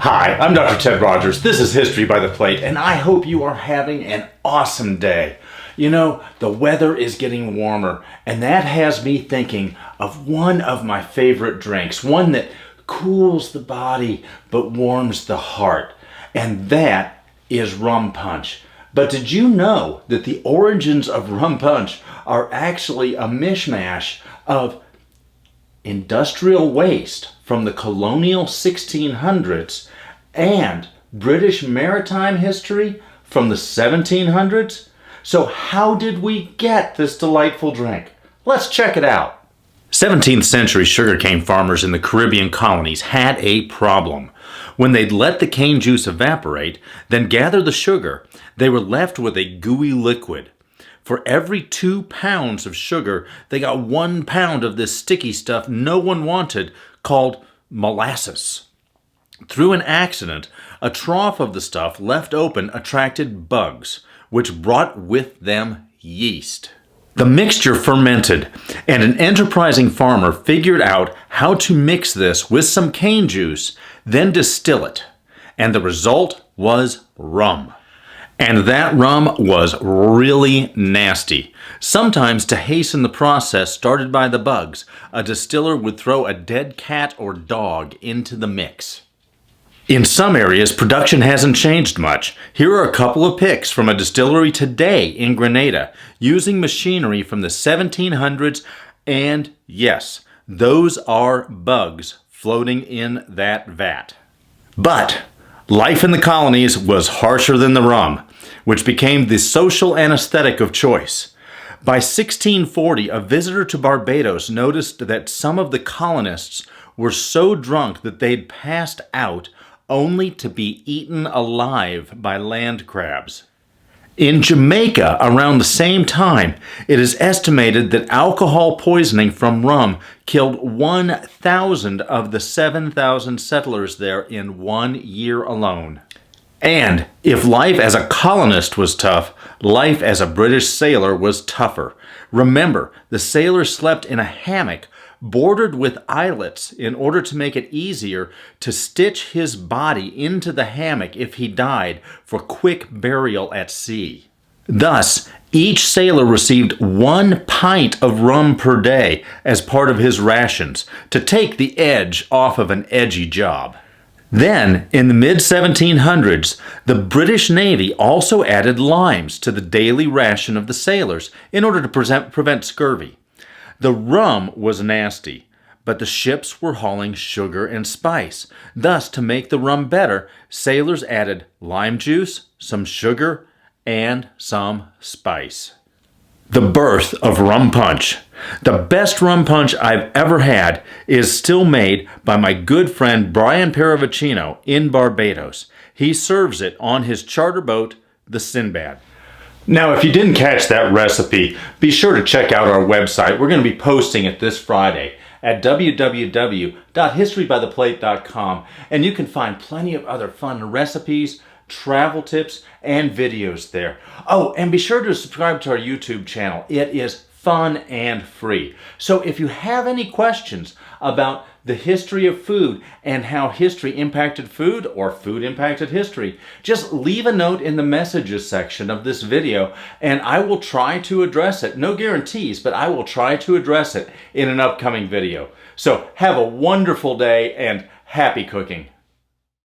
Hi, I'm Dr. Ted Rogers. This is History by the Plate, and I hope you are having an awesome day. You know, the weather is getting warmer, and that has me thinking of one of my favorite drinks, one that cools the body but warms the heart, and that is rum punch. But did you know that the origins of rum punch are actually a mishmash of industrial waste from the colonial 1600s and British maritime history from the 1700s? So how did we get this delightful drink? Let's check it out. 17th century sugarcane farmers in the Caribbean colonies had a problem. When they'd let the cane juice evaporate, then gather the sugar, they were left with a gooey liquid. For every 2 pounds of sugar, they got 1 pound of this sticky stuff no one wanted, called molasses. Through an accident, a trough of the stuff left open attracted bugs, which brought with them yeast. The mixture fermented, and an enterprising farmer figured out how to mix this with some cane juice, then distill it, and the result was rum. And that rum was really nasty. Sometimes, to hasten the process started by the bugs, a distiller would throw a dead cat or dog into the mix. In some areas, production hasn't changed much. Here are a couple of pics from a distillery today in Grenada, using machinery from the 1700s, and yes, those are bugs floating in that vat. But life in the colonies was harsher than the rum, which became the social anesthetic of choice. By 1640, a visitor to Barbados noticed that some of the colonists were so drunk that they'd passed out, only to be eaten alive by land crabs. In Jamaica, around the same time, it is estimated that alcohol poisoning from rum killed 1,000 of the 7,000 settlers there in 1 year alone. And if life as a colonist was tough, life as a British sailor was tougher. Remember, the sailor slept in a hammock bordered with eyelets in order to make it easier to stitch his body into the hammock if he died for quick burial at sea. Thus, each sailor received 1 pint of rum per day as part of his rations to take the edge off of an edgy job. Then, in the mid-1700s, the British Navy also added limes to the daily ration of the sailors in order to prevent scurvy. The rum was nasty, but the ships were hauling sugar and spice. Thus, to make the rum better, sailors added lime juice, some sugar, and some spice. The birth of rum punch. The best rum punch I've ever had is still made by my good friend Brian Paravicino in Barbados. He serves it on his charter boat, the Sinbad. Now, if you didn't catch that recipe, be sure to check out our website. We're going to be posting it this Friday at www.historybytheplate.com, and you can find plenty of other fun recipes, travel tips, and videos there. Oh, and be sure to subscribe to our YouTube channel. It is fun and free. So if you have any questions about the history of food and how history impacted food or food impacted history, just leave a note in the messages section of this video and I will try to address it. No guarantees, but I will try to address it in an upcoming video. So have a wonderful day and happy cooking.